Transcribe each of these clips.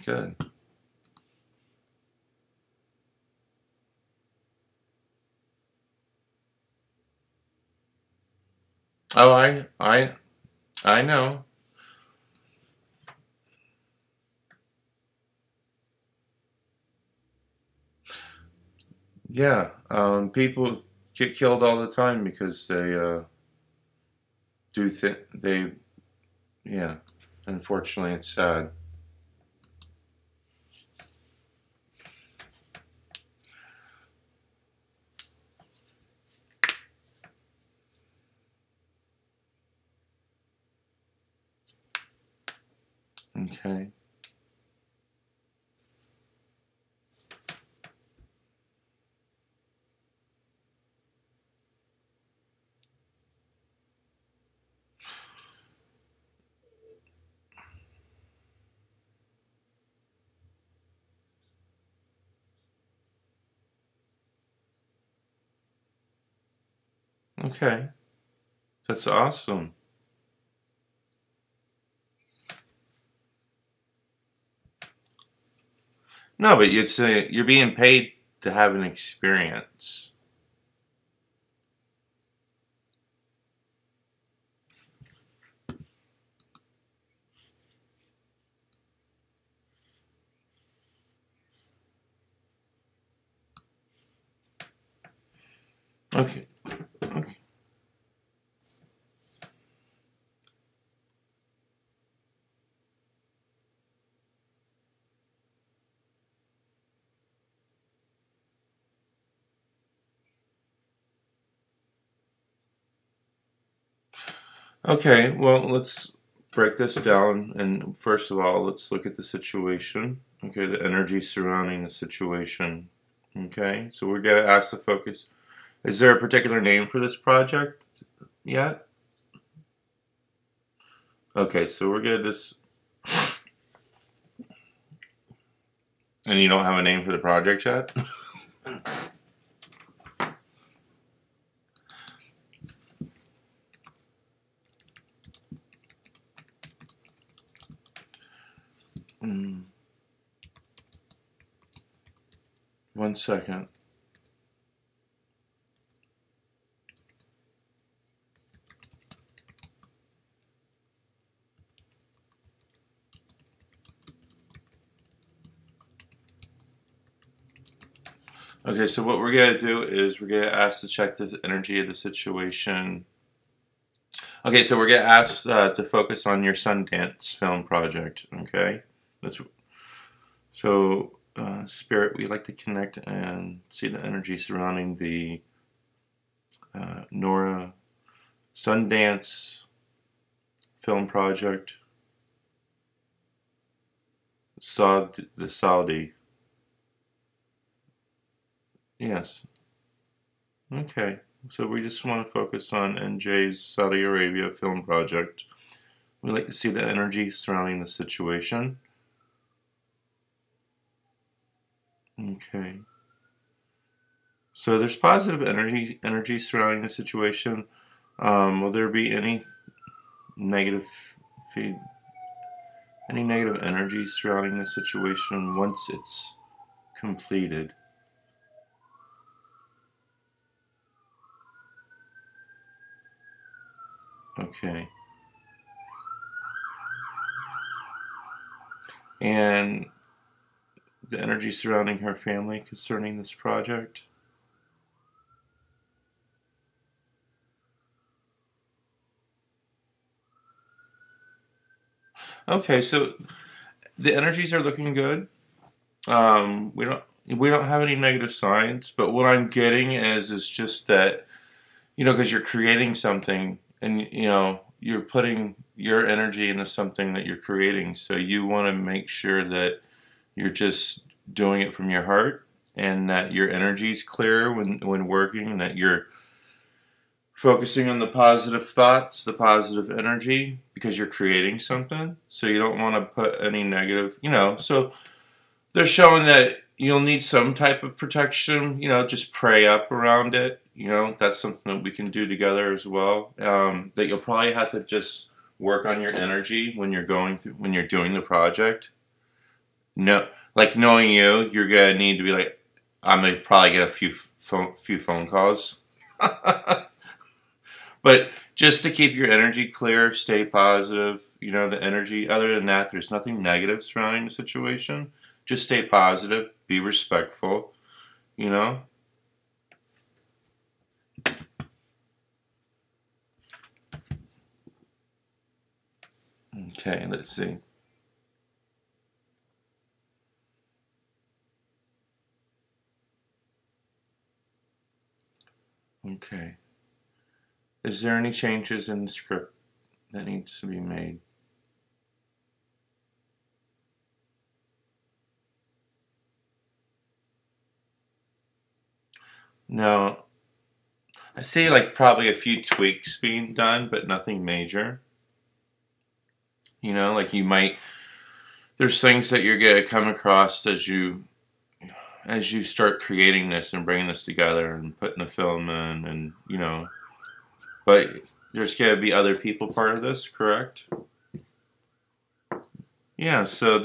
Good. Oh, I know. Yeah. People get killed all the time because they do they. Yeah. Unfortunately, it's sad. Okay. Okay. That's awesome. No, but you'd say you're being paid to have an experience. Okay. Okay. Okay. Well, let's break this down. And first of all, let's look at the situation. Okay, the energy surrounding the situation. Okay, so we're gonna ask the focus. Is there a particular name for this project yet? Okay, so we're gonna just. And you don't have a name for the project yet? 1 second. Okay, so what we're gonna do is we're gonna ask to check the energy of the situation. Okay, so we're gonna ask to focus on your Sundance film project. Okay, that's so. Spirit, we like to connect and see the energy surrounding the Nora Sundance film project. The Saudi. Yes. Okay. So we just want to focus on NJ's Saudi Arabia film project. We like to see the energy surrounding the situation. Okay. So there's positive energy surrounding the situation. Will there be negative feed any negative energy surrounding the situation once it's completed? Okay. And the energy surrounding her family concerning this project? Okay, so the energies are looking good. We don't have any negative signs, but what I'm getting is just that, because you're creating something, and you're putting your energy into something that you're creating, so you want to make sure that you're just doing it from your heart, and that your energy is clear when working, and that you're focusing on the positive thoughts, the positive energy, because you're creating something. So you don't want to put any negative, so they're showing that you'll need some type of protection, just pray up around it. That's something that we can do together as well. That you'll probably have to just work on your energy when you're doing the project. No, like knowing you, you're gonna need to be like, I'm gonna probably get a few phone calls, but just to keep your energy clear, stay positive. You know the energy. Other than that, there's nothing negative surrounding the situation. Just stay positive, be respectful. You know. Okay, let's see. Okay. Is there any changes in the script that needs to be made? No. I see like probably a few tweaks being done, but nothing major. You know, like you might there's things that you're gonna come across as you start creating this and bringing this together and putting the film in, and you know, but there's gonna be other people part of this, correct? Yeah. So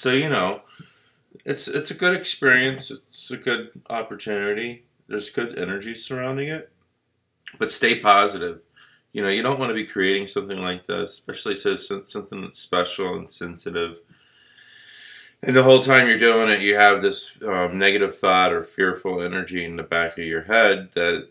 you know, it's a good experience. It's a good opportunity. There's good energy surrounding it, but stay positive. You know, you don't want to be creating something like this, especially something that's special and sensitive. And the whole time you're doing it, you have this negative thought or fearful energy in the back of your head that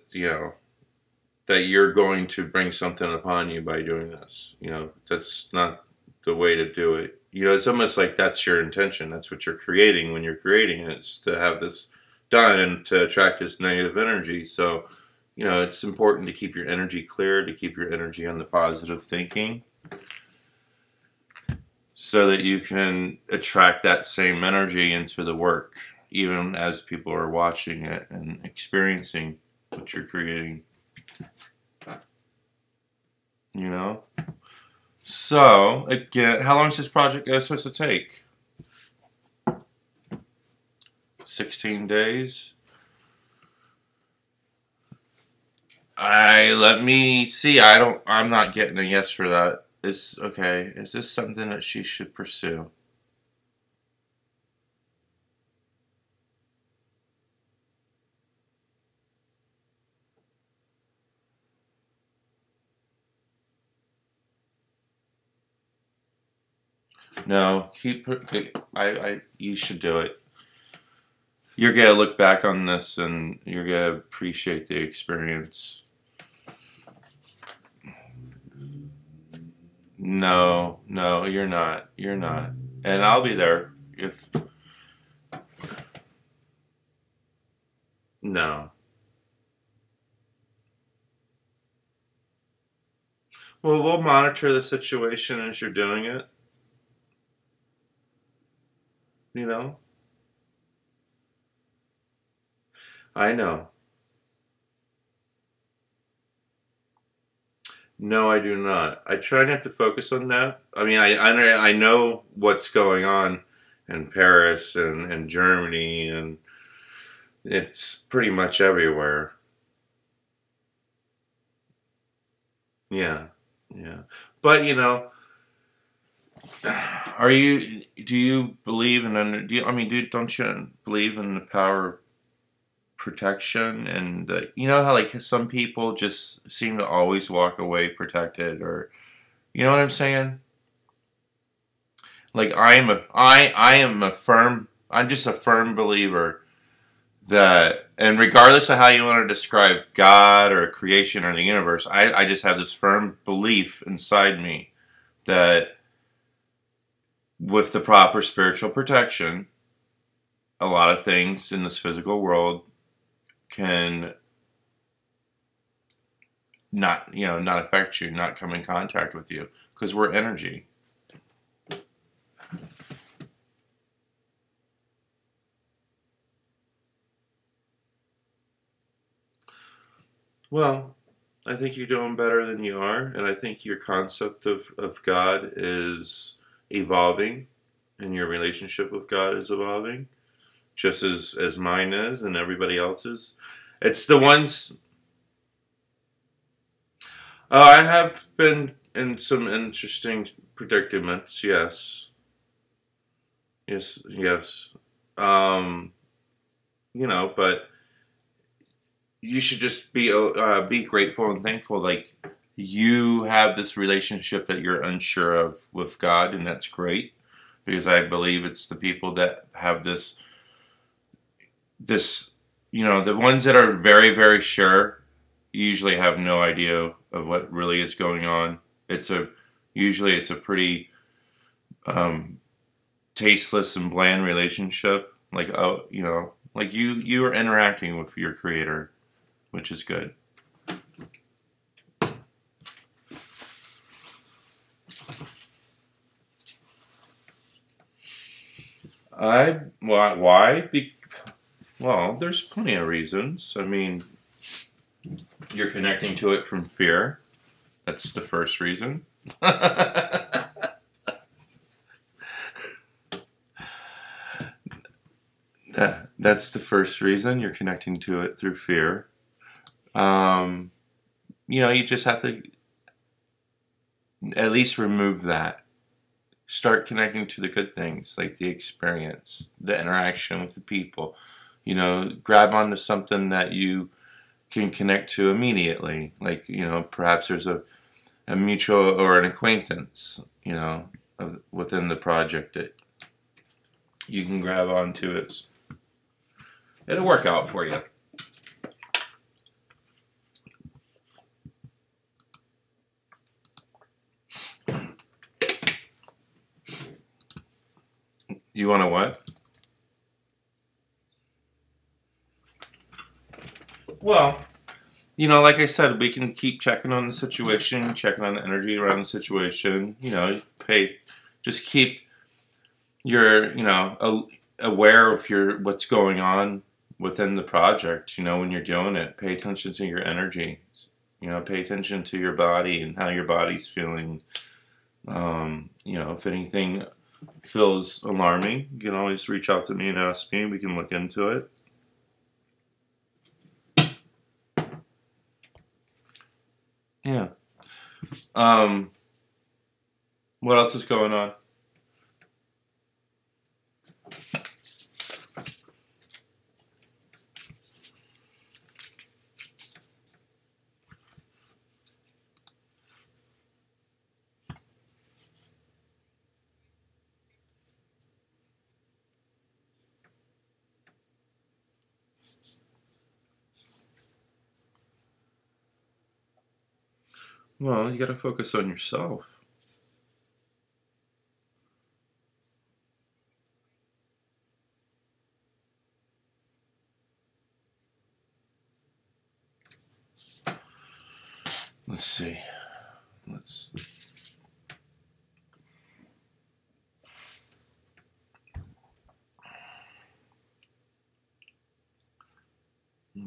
that you're going to bring something upon you by doing this. You know, that's not the way to do it. You know, it's almost like that's your intention. That's what you're creating when you're creating it. It's to have this done and to attract this negative energy. So, you know, it's important to keep your energy clear, to keep your energy on the positive thinking, so that you can attract that same energy into the work, even as people are watching it and experiencing what you're creating. You know? So, again, how long is this project supposed to take? 16 days? Let me see. I'm not getting a yes for that. Okay. Is this something that she should pursue? No, you should do it. You're gonna look back on this and you're gonna appreciate the experience. No, no, you're not. You're not. And I'll be there if no. Well, we'll monitor the situation as you're doing it, you know? I know. No, I do not. I try not to focus on that. I mean, I know what's going on in Paris and Germany, and it's pretty much everywhere. Yeah, yeah. But you know, do you believe in I mean, don't you believe in the power of protection? And you know how like some people just seem to always walk away protected, or you know what I'm saying? Like I'm just a firm believer that, and regardless of how you want to describe God or creation or the universe, I just have this firm belief inside me that with the proper spiritual protection, a lot of things in this physical world can not affect you, not come in contact with you, because we're energy. Well, I think you're doing better than you are, and I think your concept of God is evolving, and your relationship with God is evolving, just as mine is and everybody else's. It's the ones. I have been in some interesting predicaments, yes. Yes, yes. You know, but you should just be grateful and thankful. Like you have this relationship that you're unsure of with God, and that's great because I believe it's the people that have this. You know, the ones that are very very sure usually have no idea of what really is going on. It's a usually it's a pretty um, tasteless and bland relationship. Like oh, you know, like you are interacting with your creator, which is good. I why? Well, there's plenty of reasons. I mean, you're connecting to it from fear. That's the first reason. That's the first reason you're connecting to it through fear. Um, you know, you just have to at least remove that. Start connecting to the good things, like the experience, the interaction with the people. You know, grab onto something that you can connect to immediately. Like, you know, perhaps there's a mutual or an acquaintance, you know, within the project that you can grab onto. It'll work out for you. You want to what? Well, you know, like I said, we can keep checking on the situation, checking on the energy around the situation. You know, just keep your, you know, aware of what's going on within the project. You know, when you're doing it, pay attention to your energy. You know, pay attention to your body and how your body's feeling. You know, if anything feels alarming, you can always reach out to me and ask me. We can look into it. Yeah. Um, what else is going on? Well, you got to focus on yourself. Let's see. Let's.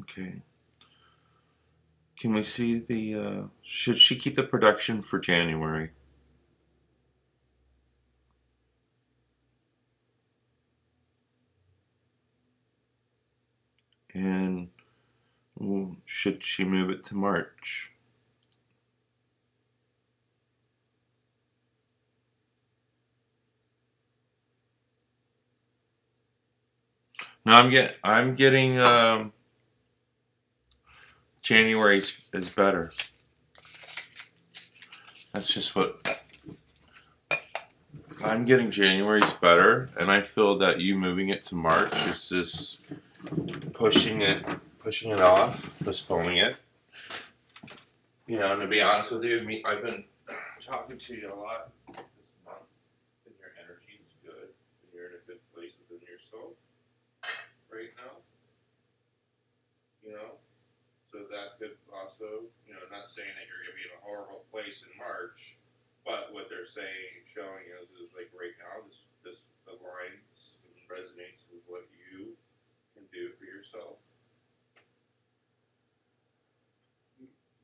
Okay. Can we see should she keep the production for January? And should she move it to March? No, I'm getting January is better. That's just what I'm getting. January's better, and I feel that you moving it to March is just pushing it off, postponing it. You know, and to be honest with you, I've been talking to you a lot this month, and your energy is good, and you're in a good place within yourself right now. You know, so that could also, you know, not saying that you're going to be in a horrible place in March, but what they're saying, showing is like right now, this aligns and resonates with what you can do for yourself.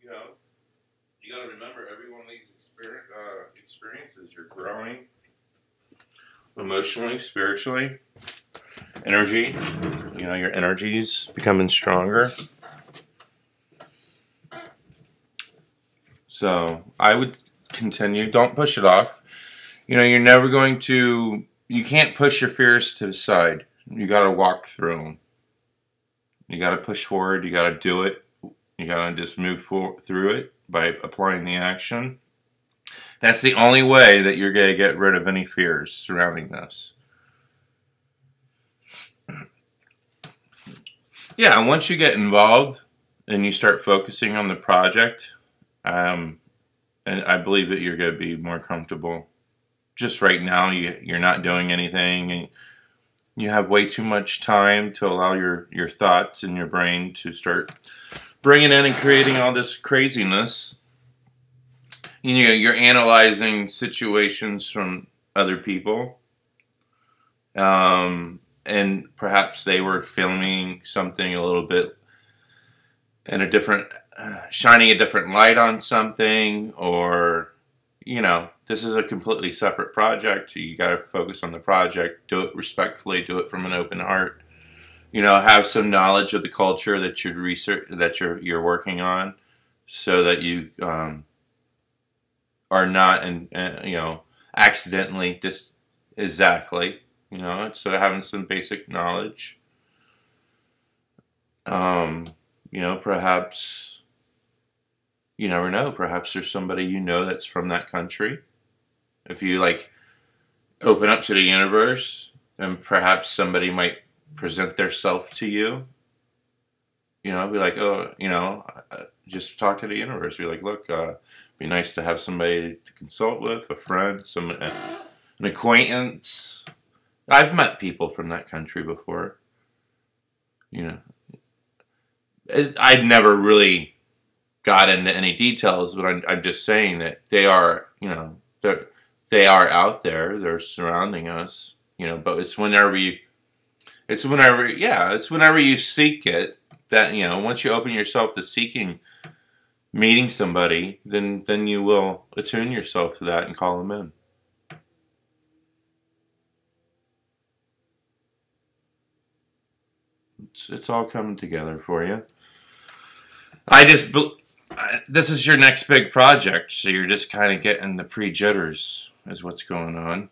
You know, you got to remember every one of these experiences, you're growing emotionally, spiritually, energy. You know, your energy's becoming stronger. So I would continue. Don't push it off. You know, you're never going to you can't push your fears to the side. You got to walk through them. You got to push forward. You got to do it. You got to just move through it by applying the action. That's the only way that you're going to get rid of any fears surrounding this. Yeah, and once you get involved and you start focusing on the project, and I believe that you're going to be more comfortable. Just right now, you're not doing anything, and you have way too much time to allow your thoughts and your brain to start bringing in and creating all this craziness. You know, you're analyzing situations from other people, and perhaps they were filming something a little bit in a different, shining a different light on something, or, you know, this is a completely separate project. You got to focus on the project, do it respectfully, do it from an open heart. You know, have some knowledge of the culture that you're you're working on, so that you are not, you know, accidentally exactly, you know, so having some basic knowledge. You know, perhaps, you never know, perhaps there's somebody you know that's from that country. If you, like, open up to the universe, then perhaps somebody might present their self to you. You know, be like, oh, you know, just talk to the universe. Be like, look, be nice to have somebody to consult with, a friend, an acquaintance. I've met people from that country before. You know, I'd never really got into any details, but I'm just saying that they are, you know, they are out there. They're surrounding us. You know, but it's whenever you seek it, that, you know, once you open yourself to seeking, meeting somebody, then you will attune yourself to that and call them in. It's all coming together for you. This is your next big project, so you're just kind of getting the pre-jitters is what's going on.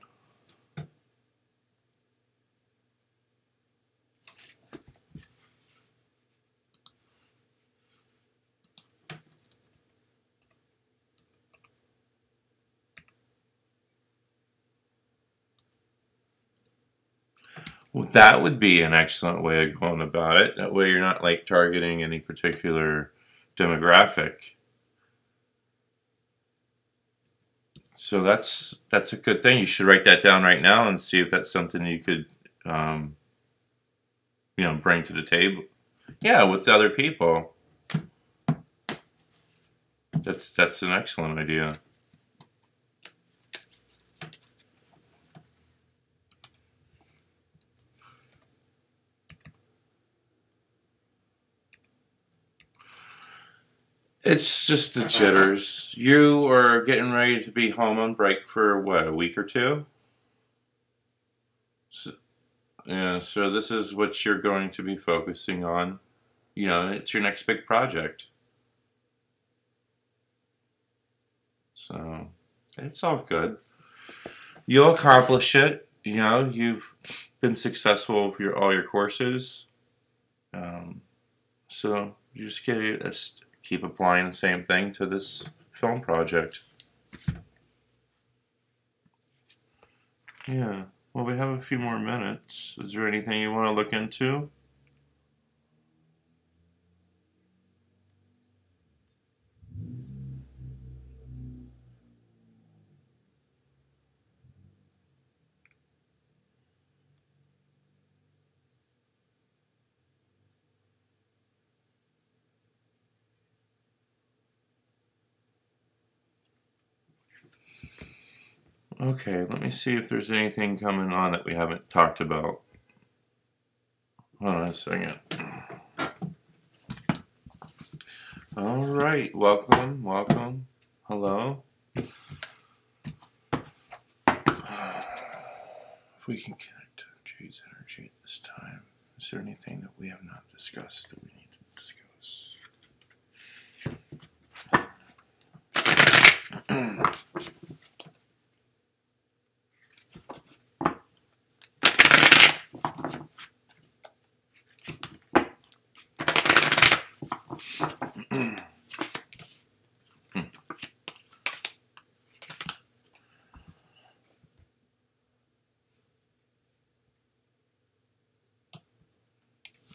Well, that would be an excellent way of going about it. That way you're not, like, targeting any particular demographic. So that's a good thing. You should write that down right now and see if that's something you could, you know, bring to the table. Yeah, with other people. That's an excellent idea. It's just the jitters. You are getting ready to be home on break for, what, a week or two? So, yeah, so this is what you're going to be focusing on. You know, it's your next big project. So, it's all good. You'll accomplish it. You know, you've been successful with all your courses. So, you just keep applying the same thing to this film project. Yeah. Well, we have a few more minutes. Is there anything you want to look into? Okay, let me see if there's anything coming on that we haven't talked about. Hold on a second. All right, welcome, welcome. Hello. If we can connect to Jay's energy at this time, is there anything that we have not discussed that we need to discuss?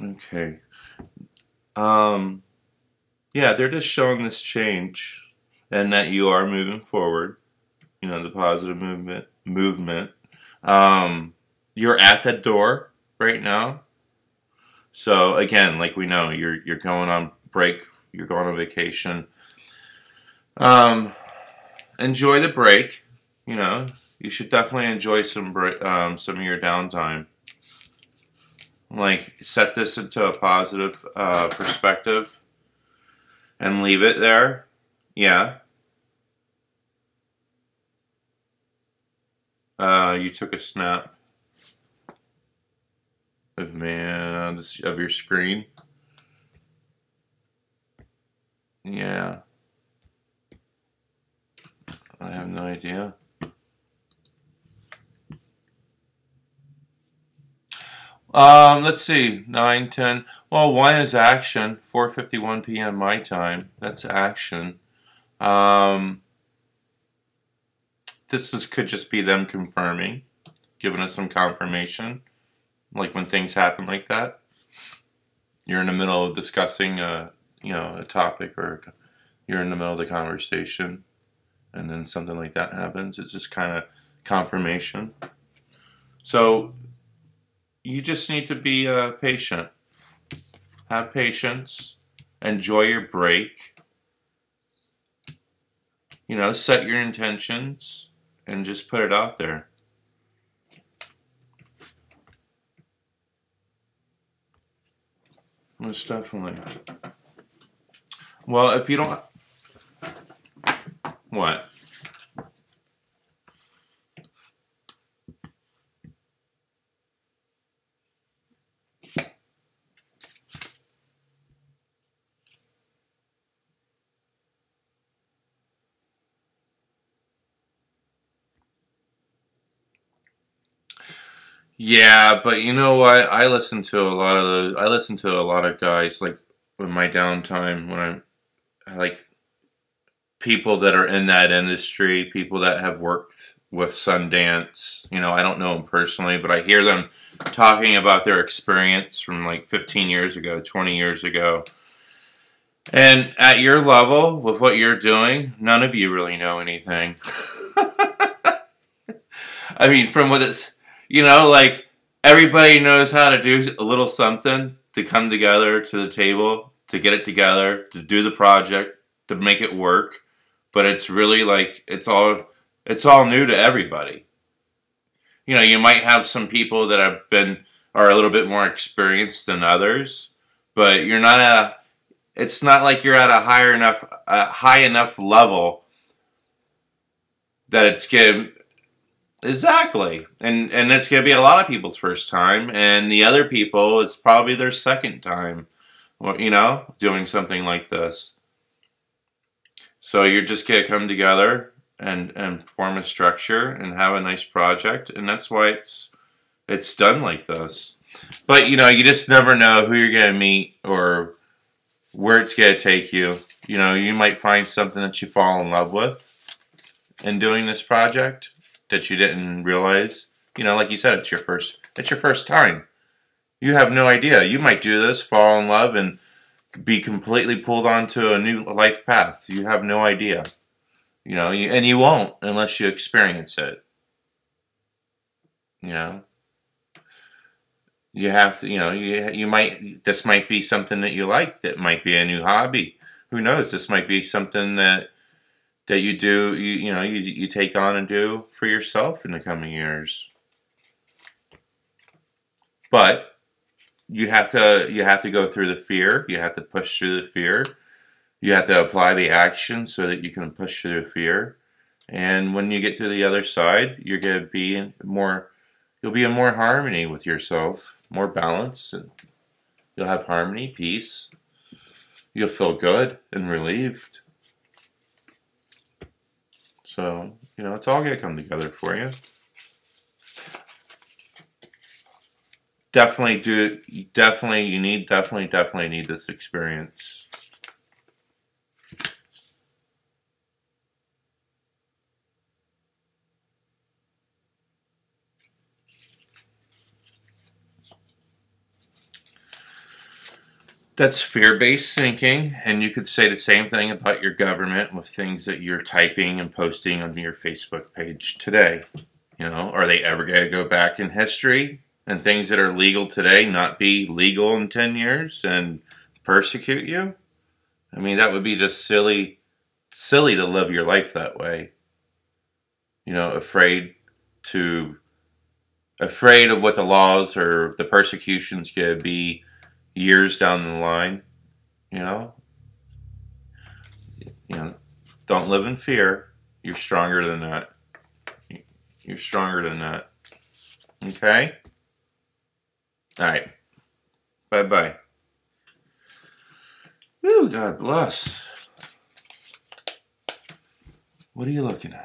Okay. Yeah, they're just showing this change and that you are moving forward. You know, the positive movement. You're at the door right now. So again, like we know, you're going on break, you're going on vacation. Um, enjoy the break. You know, you should definitely enjoy some of your downtime. Like set this into a positive perspective and leave it there. Yeah. You took a snap of of your screen. Yeah. I have no idea. Let's see. 9, 10. Well, 1 is action. 4:51 p.m. my time. That's action. Um, could just be them confirming, giving us some confirmation. Like when things happen like that, you're in the middle of discussing, a topic, or you're in the middle of the conversation, and then something like that happens. It's just kind of confirmation. So you just need to be patient. Have patience. Enjoy your break. You know, set your intentions and just put it out there. Most definitely. Well, if you don't... What? Yeah, but you know what? I listen to a lot of those. I listen to a lot of guys, like, in my downtime, when like, people that are in that industry, people that have worked with Sundance. You know, I don't know them personally, but I hear them talking about their experience from like 15 years ago, 20 years ago. And at your level, with what you're doing, none of you really know anything. I mean, from what it's, like, everybody knows how to do a little something to come together to the table, to get it together, to do the project, to make it work. But it's really like it's all new to everybody. You know, you might have some people that are a little bit more experienced than others, but you're not at a, it's not like you're at a high enough level that it's going. Exactly. And it's going to be a lot of people's first time, and the other people, it's probably their second time, doing something like this. So you're just going to come together and form a structure and have a nice project, and that's why it's done like this. But, you just never know who you're going to meet or where it's going to take you. You might find something that you fall in love with in doing this project that you didn't realize. Like you said, it's your first time. You have no idea. You might do this, fall in love, and be completely pulled onto a new life path. You have no idea. And you won't unless you experience it. You know, you have to. This might be something that you like. That might be a new hobby. Who knows? This might be something that you do. You take on and do for yourself in the coming years. But you have to go through the fear. You have to push through the fear. You have to apply the action so that you can push through the fear. And when you get to the other side, you're going to be more. You'll be in more harmony with yourself, more balance, and you'll have harmony, peace. You'll feel good and relieved. So, it's all going to come together for you. Definitely need this experience. That's fear-based thinking, and you could say the same thing about your government with things that you're typing and posting on your Facebook page today. You know, are they ever going to go back in history and things that are legal today not be legal in 10 years and persecute you? I mean, that would be just silly to live your life that way. You know, afraid of what the laws or the persecution's going to be years down the line. You know, don't live in fear. You're stronger than that. You're stronger than that. Okay? All right. Bye-bye. Woo, God bless. What are you looking at?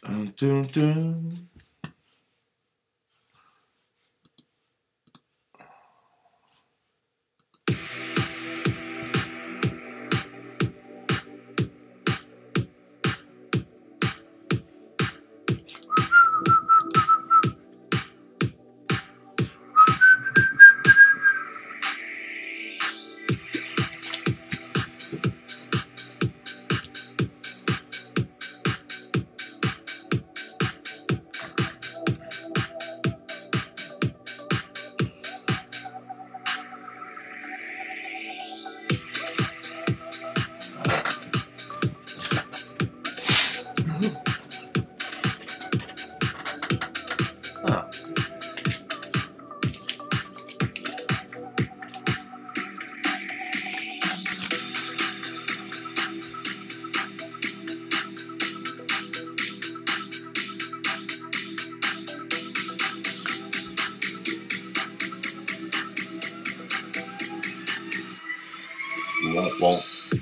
Dun, dun, dun. Won't.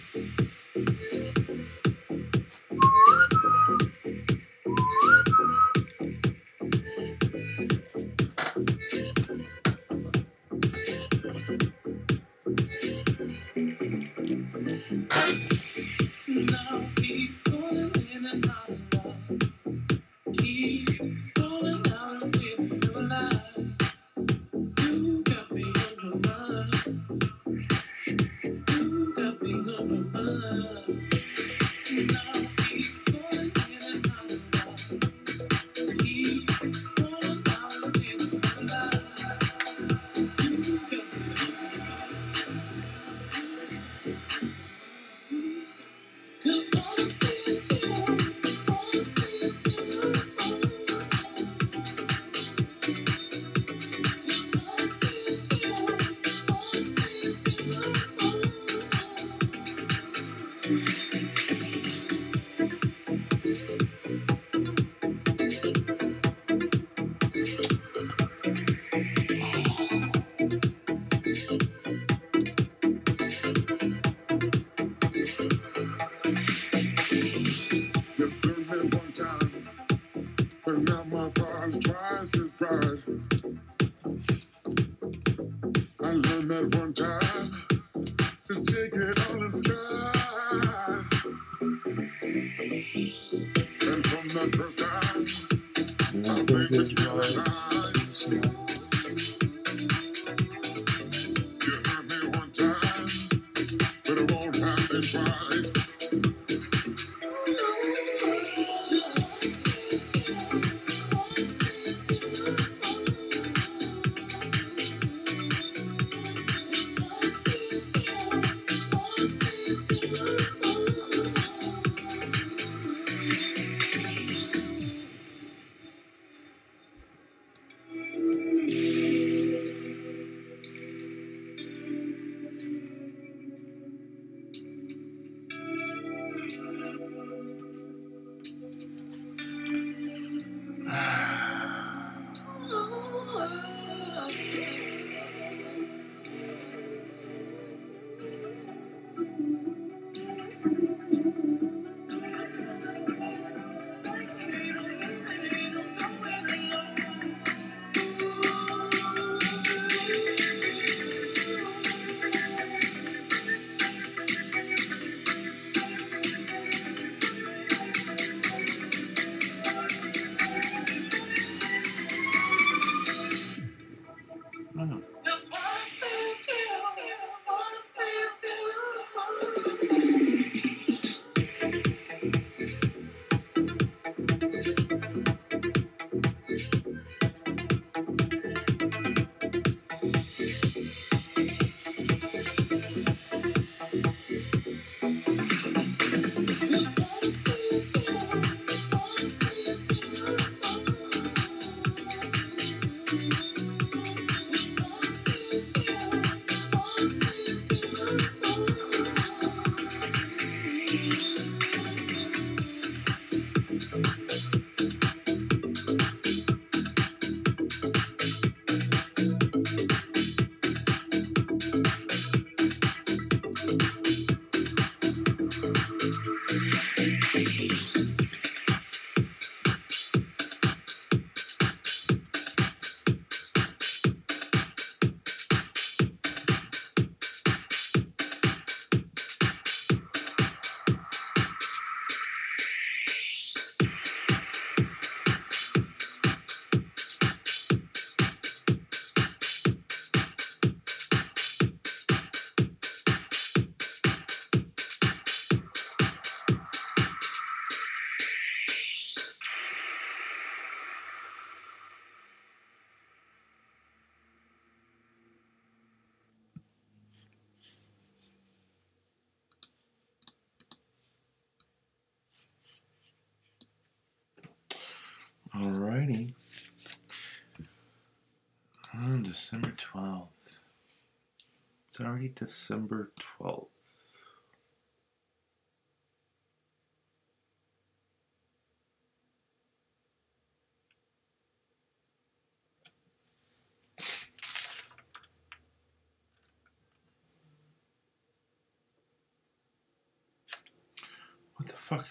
Alrighty. On December 12th. It's already December 12th. What the fuck?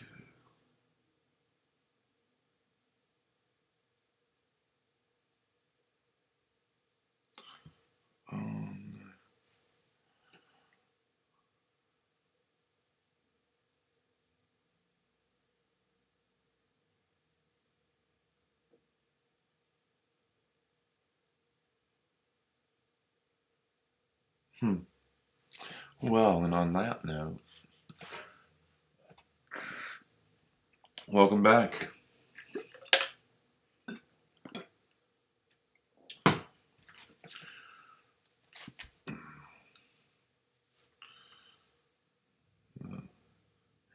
Well, and on that note, welcome back.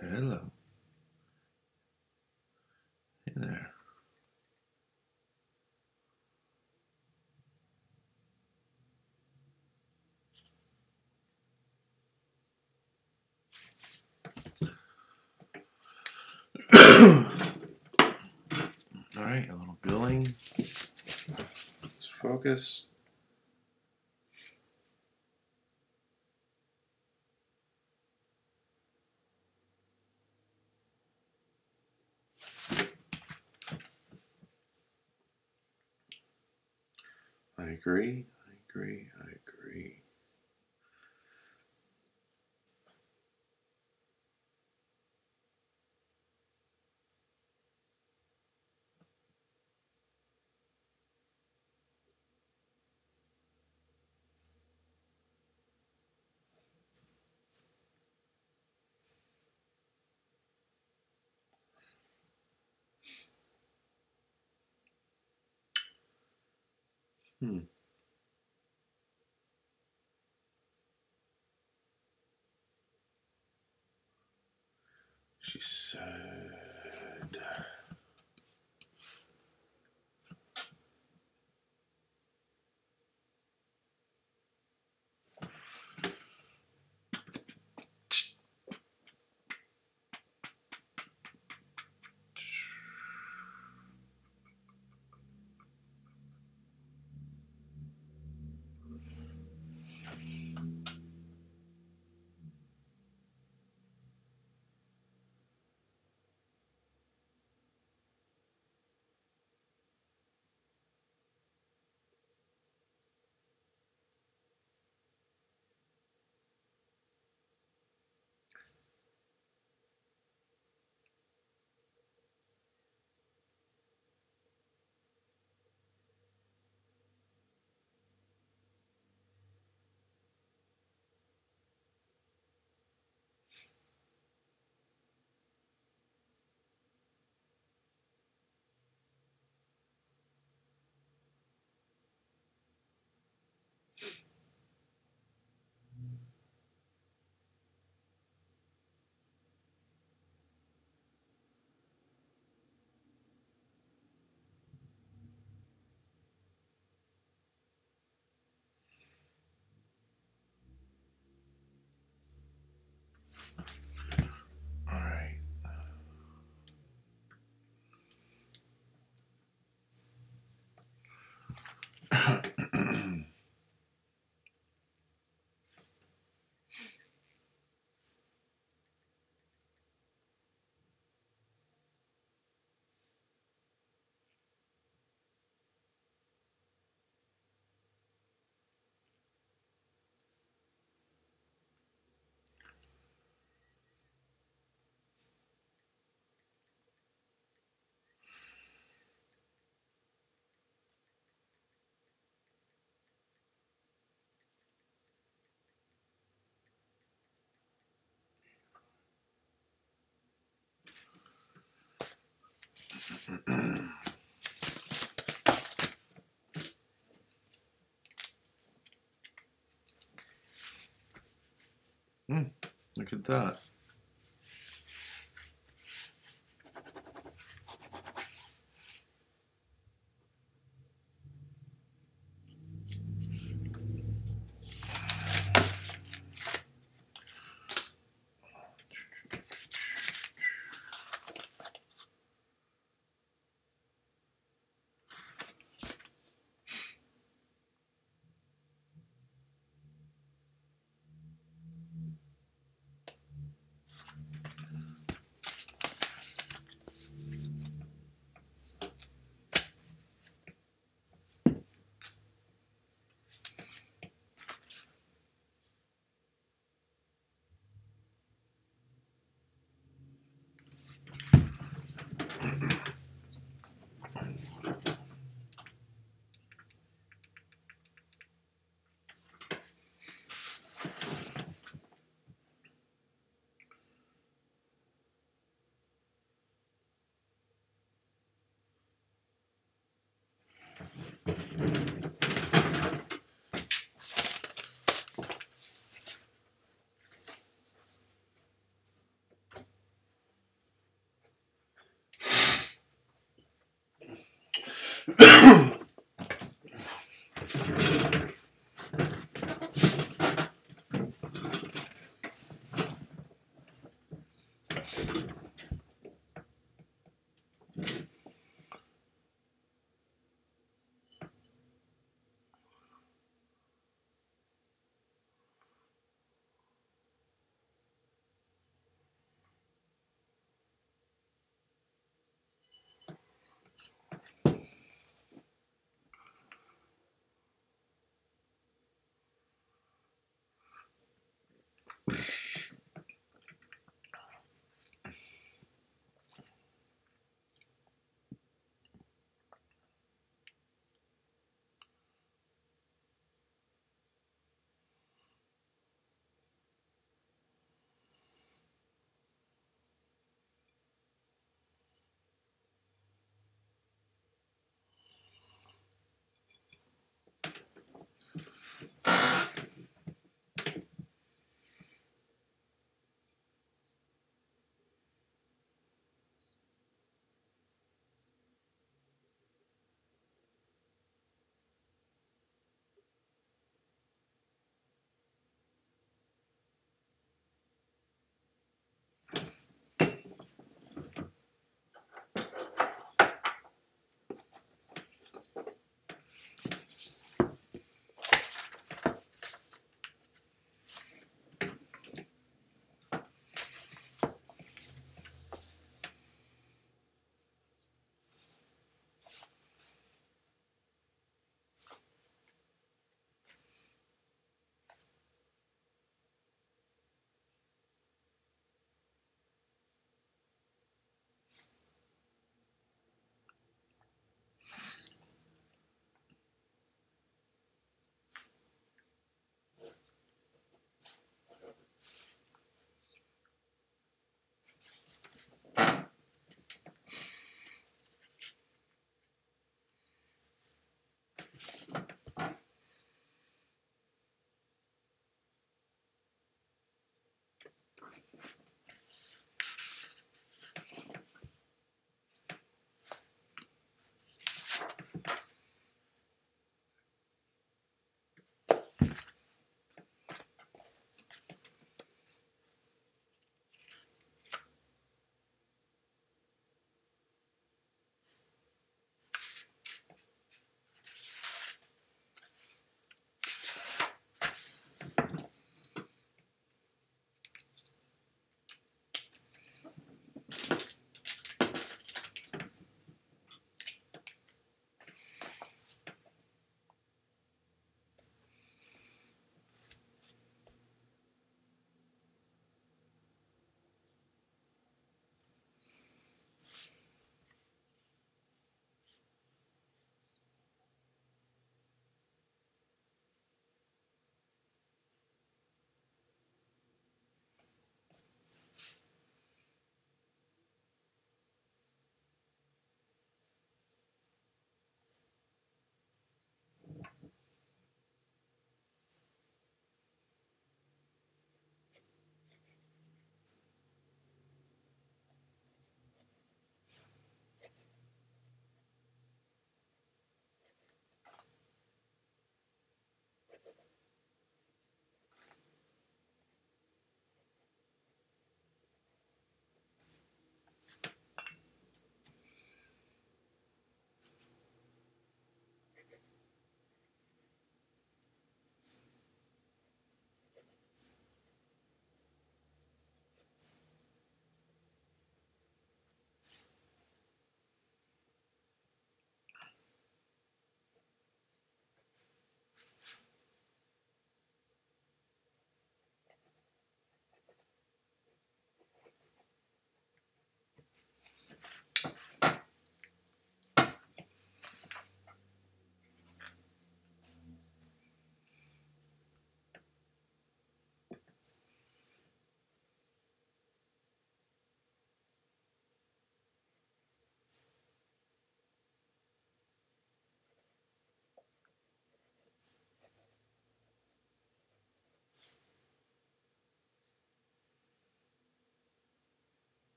Hello. Hey there. Alright, a little billing. Let's focus. I agree. She said, alright. Look at that.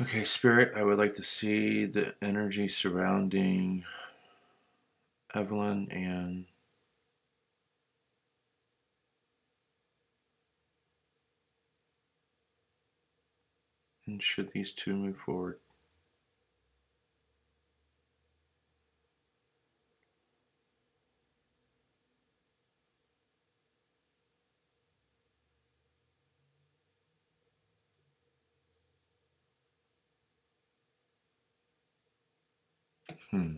Okay, Spirit, I would like to see the energy surrounding Evelyn and should these two move forward. Hmm.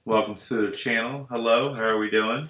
Welcome to the channel. Hello, how are we doing?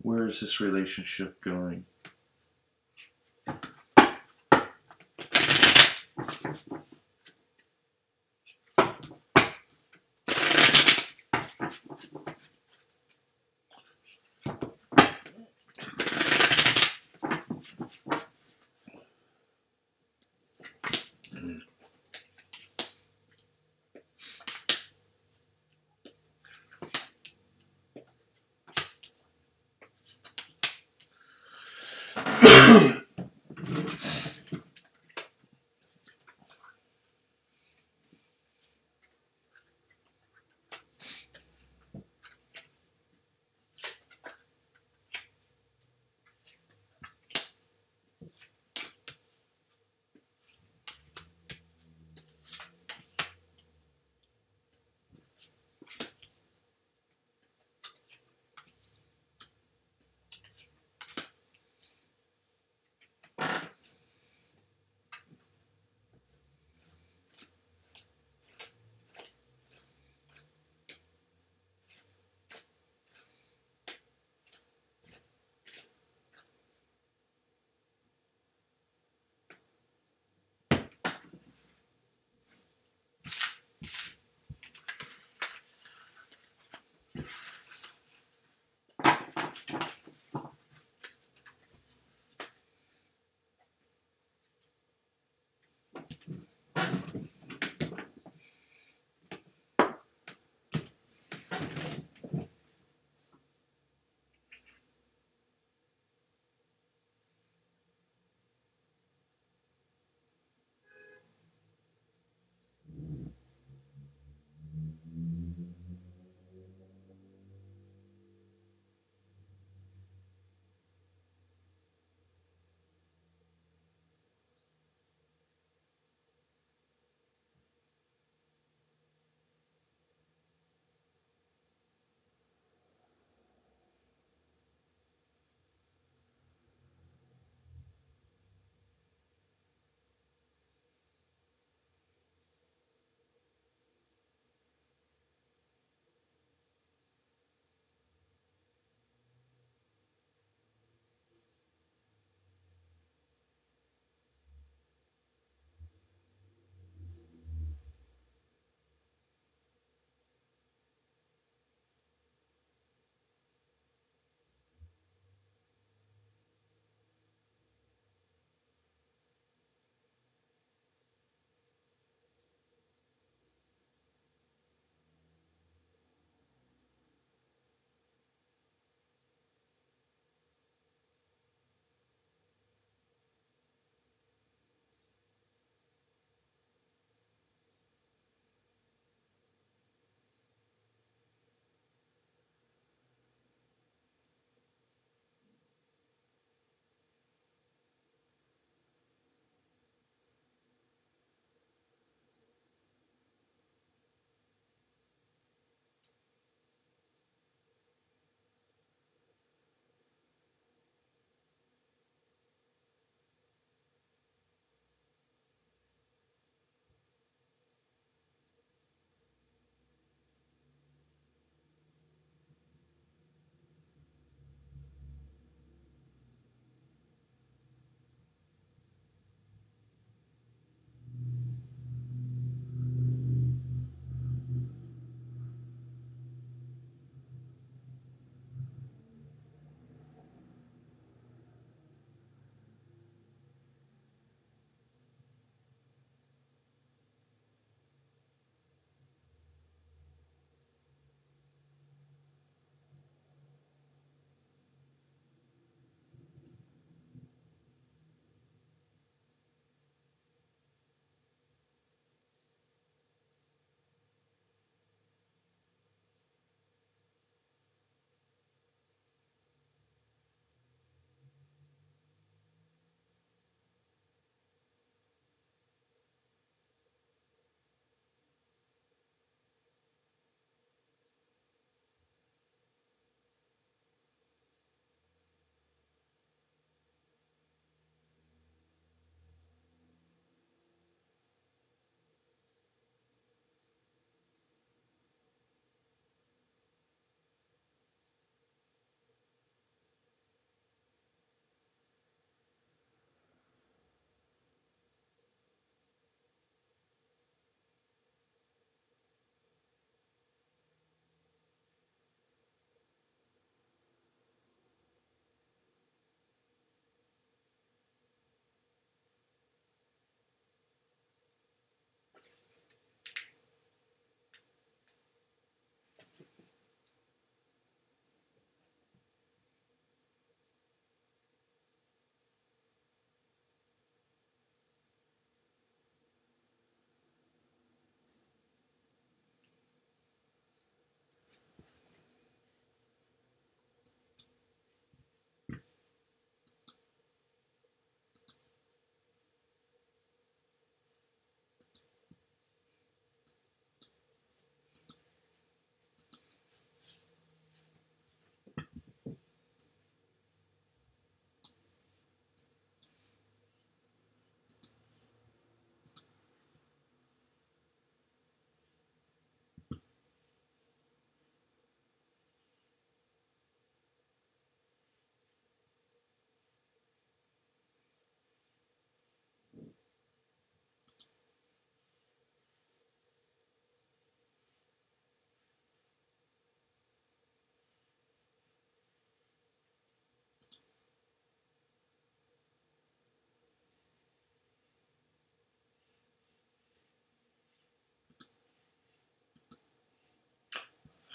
Where is this relationship going?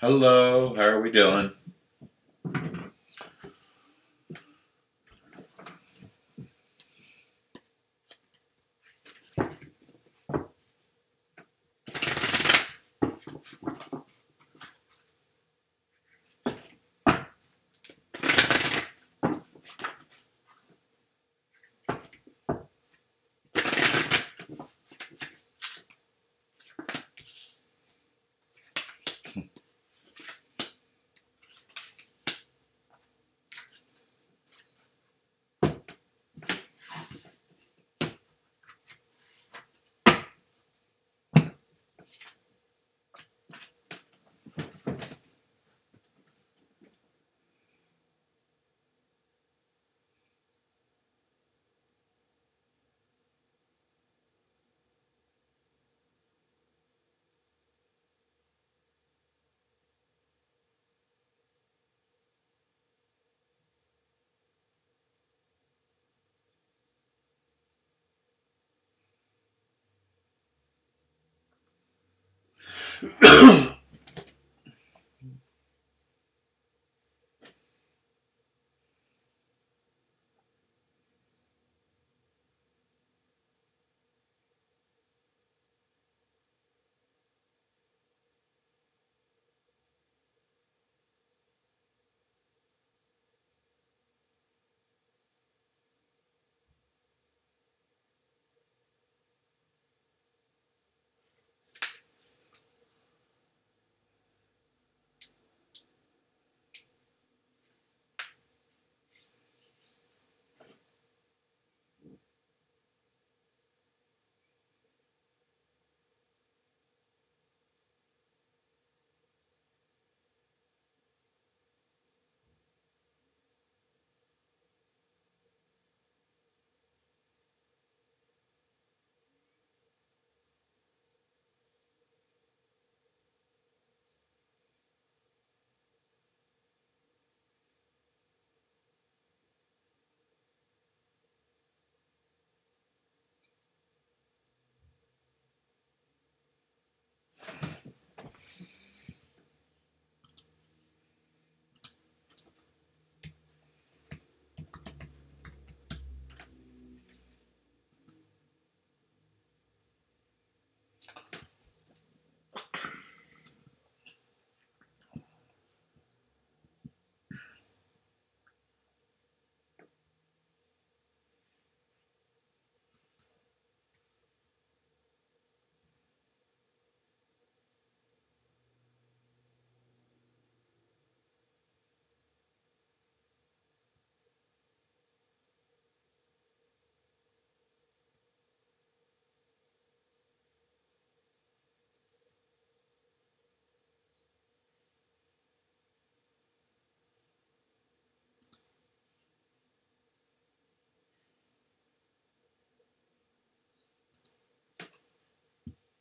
Hello, how are we doing?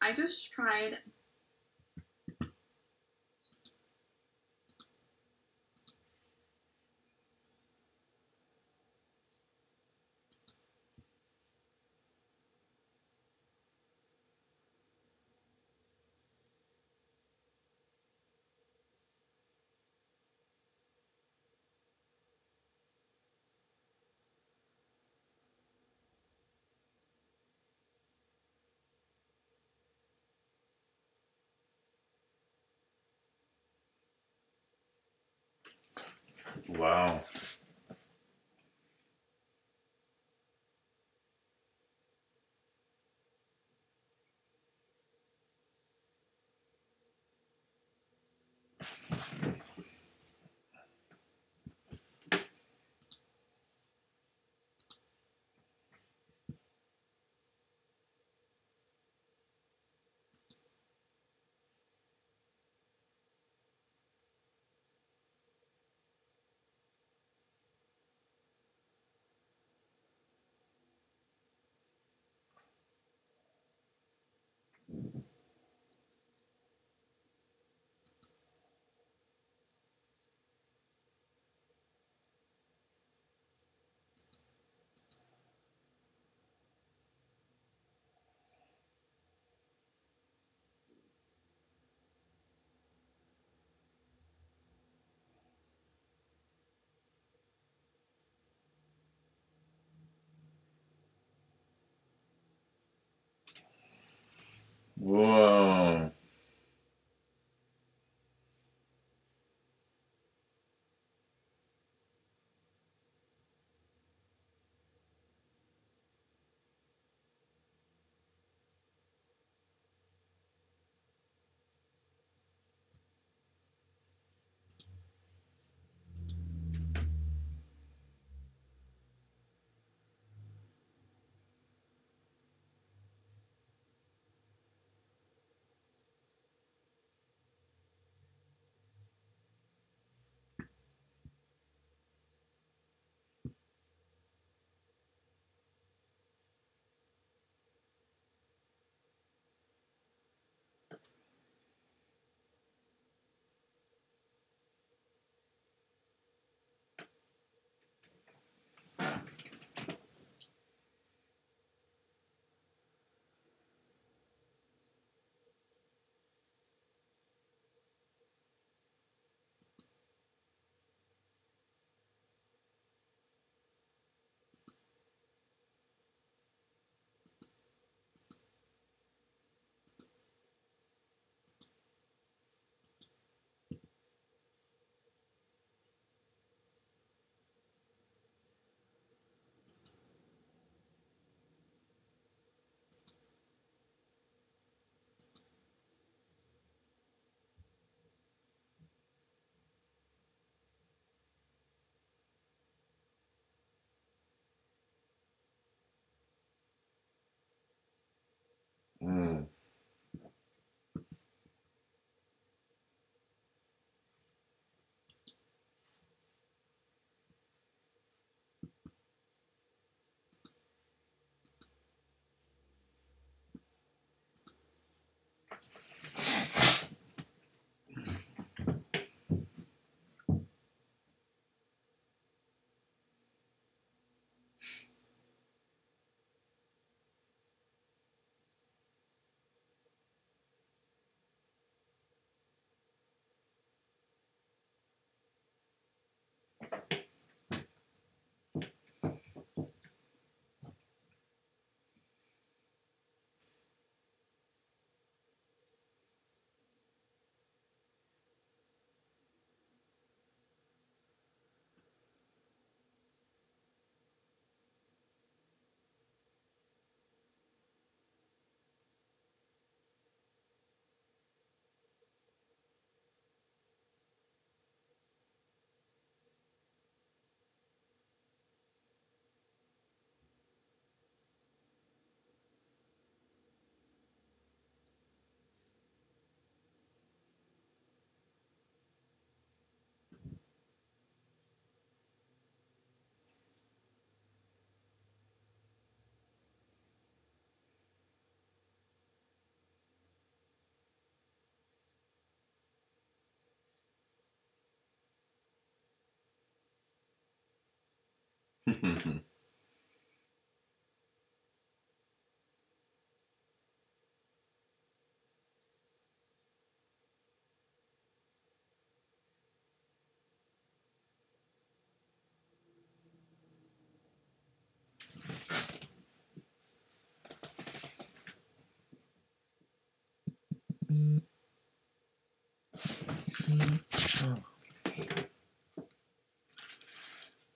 I just tried. Wow. Whoa. Mm.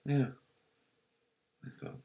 Yeah, I thought.